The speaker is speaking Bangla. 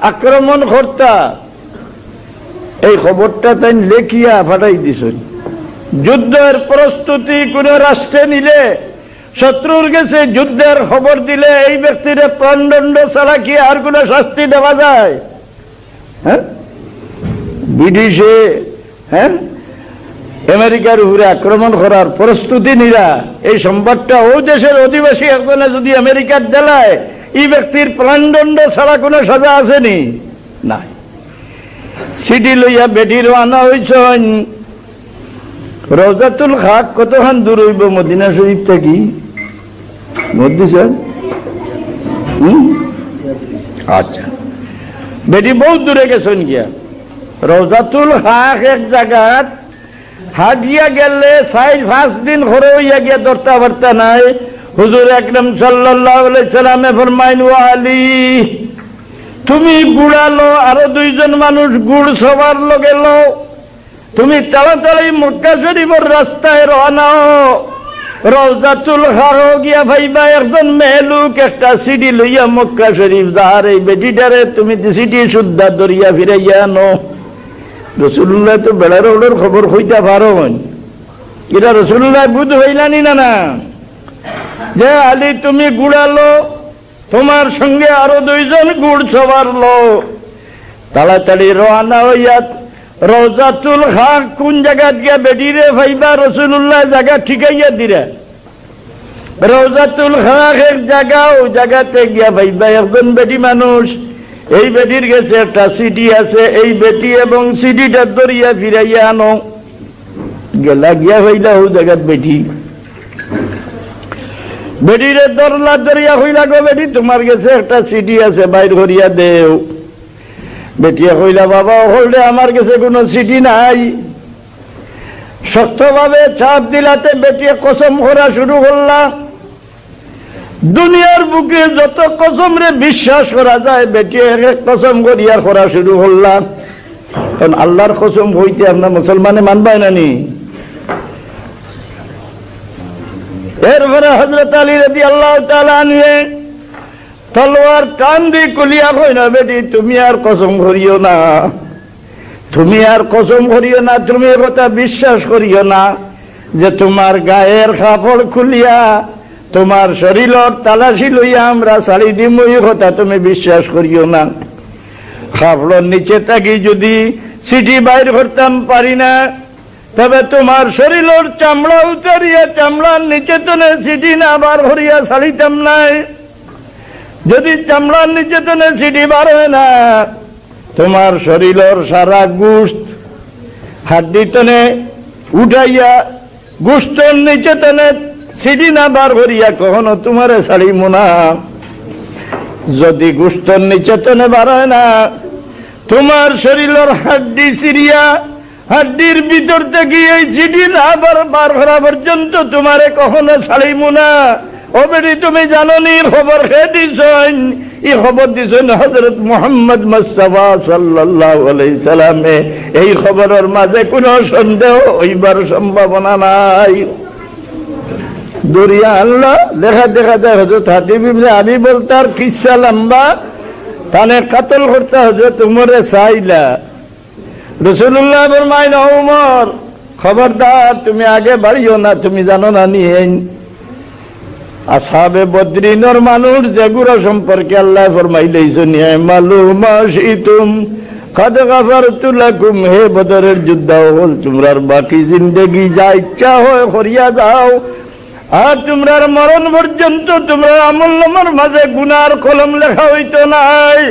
আক্রমণ কর্তা, এই খবরটা তাই লেখিয়া ফাটাই দিছ। যুদ্ধের প্রস্তুতি কোন রাষ্ট্রে নিলে, শত্রুর কাছে যুদ্ধের খবর দিলে এই ব্যক্তির প্রাণদণ্ড ছাড়া কি আর কোন শাস্তি দেওয়া যায়? হ্যাঁ, ব্রিটিশে আমেরিকার উপরে আক্রমণ করার প্রস্তুতি নিরা, এই সংবাদটা ও দেশের অধিবাসী একজনে যদি আমেরিকার দেলায়, এই ব্যক্তির প্রাণদণ্ড ছাড়া কোন সাজা আসেনি? নাই। সিটি লইয়া বেটি রওনা হইছেন। রওজাতুল খাক কতখান দূর হইব মদিনা শরীফ থেকে? বুঝছেন? আচ্ছা, বেটি বহুত দূরে গেছেন গিয়া। রওজাতুল খাক এক জায়গাত হাজিয়া গেলে 4-5 দিন ঘরে হইয়া গিয়া দরতা বার্তা নাই। হুজুর আকরাম সাল্লাল্লাহু আলাইহি সাল্লামে ফরমাইন, ওয়া আলী, তুমি গুড়ালো, আরো 2 জন মানুষ গুড় সবার লগে লও, তুমি তাড়াতাড়ি মক্কা শরীফের রাস্তায় রওনা হও। রওজাতুল খাক গিয়া ভাইবা একজন মেহলুক একটা সিডি লইয়া মক্কা শরীফ যার, এই বেটিটারে তুমি সিডি শুদ্ধা দরিয়া ফিরাইয়া আনো। রসুল্লাহ তো বেড়ার ওড়ের খবর হইতে পারো, এটা রসুল্লাহ বুধ হইলানি না না, যে আলী তুমি গুড়ালো, তোমার সঙ্গে আরো 2 জন গুড় সবার লো, তাড়াতাড়ি রওনা হইয়া রওজাতুল খাক কোন জায়গাত গিয়া বেটিরে ভাইবা রসুল্লাহ জায়গা ঠিকাইয়া দিরা। রওজাতুল খাক এক জায়গা, ও জায়গাতে গিয়া ভাইবা একজন বেটি মানুষ, এই বেটির কাছে একটা সিডি আছে, এই বেটি এবং সিডিটা দরিয়া ফিরাইয়া আনো। গেলা গিয়া হইলা ও জায়গাত বেটি, বেটিরে দরলা দরিয়া হইলা, গো বেটি তোমার কাছে একটা সিডি আছে, বাইর করিয়া দেও। বেটিয়া কইলা, বাবা হলরে আমার কাছে কোনো সিডি নাই। শক্তভাবে চাপ দিলাতে বেটিয়া কসম করা শুরু করলা। দুনিয়ার বুকে যত কসম রে বিশ্বাস করা যায়, বেটিয়া এক কসম করিয়া করা শুরু করলাম। কারণ আল্লাহর কসম হইতে আপনার মুসলমানে মানবাই নানি। এরপরে হযরত আলী রাদিয়াল্লাহু তাআলা আনহু তলোয়ার টান দিয়ে কুলিয়া কই না, বেটি তুমি আর কসম করিও না, তুমি আর কসম করিও না, তুমি এ কথা বিশ্বাস করিও না যে তোমার গায়ের কাপড় খুলিয়া তোমার শরীরের তালাশি লইয়া আমরা ছাড়ি দিম, এই কথা তুমি বিশ্বাস করিও না। কাপড়ের নিচে থাকি যদি সিটি বাইর করতাম পারি না, তবে তোমার শরীরের চামড়া উতারিয়া চামড়ার নিচে তো সিটি না বার করিয়া ছাড়িতাম নাই। যদি চামড়ার নিচে তো সিটি বার হয় না, তোমার শরীরের সারা গোশত হাড্ডি তনে উঠাইয়া গোশতের নিচে তনে সিটি না বার করিয়া কখনো তোমারে ছাড়িব না। যদি গোশতের নিচে তনে বার হয় না, তোমার শরীরের হাড্ডি সিরিয়া হাড্ডির ভিতর থেকে এই সিটি না বার করা পর্যন্ত তোমারে কখনো ছাড়িব না। ও বেটি তুমি জানো নি খবর খেয়ে দিছেন, এই খবর দিছেন হযরত মুহাম্মদ মুস্তাফা সাল্লাল্লাহু আলাইহি সাল্লামে। এই খবরের মাঝে কোনো সন্দেহ হইবার সম্ভাবনা নাই। দরিয়া আল্লাহ দেখা দেখা যায় হযরত হাতিব ইবনে আবি বলতার কিসসা লম্বা, তানে কতল করতে হযরত উমরে চাইলা। রাসূলুল্লাহ ফরমাইন, ওমর খবরদার তুমি আগে বাড়িও না, তুমি জানো না নিয়ে আসহাবে বদরিনের মানুষ যেগুলো সম্পর্কে আল্লাহ ফরমাইলেছেন, মালুমা শিতুম কদ গফরতু লাকুম, হে বদরের যোদ্ধা হল তোমরার বাকি জিন্দেগি যা ইচ্ছা হয় করিয়া যাও, আর তোমরার মরণ পর্যন্ত তোমরা আমল নামার মাঝে গুনার কলম লেখা হইতো নাই।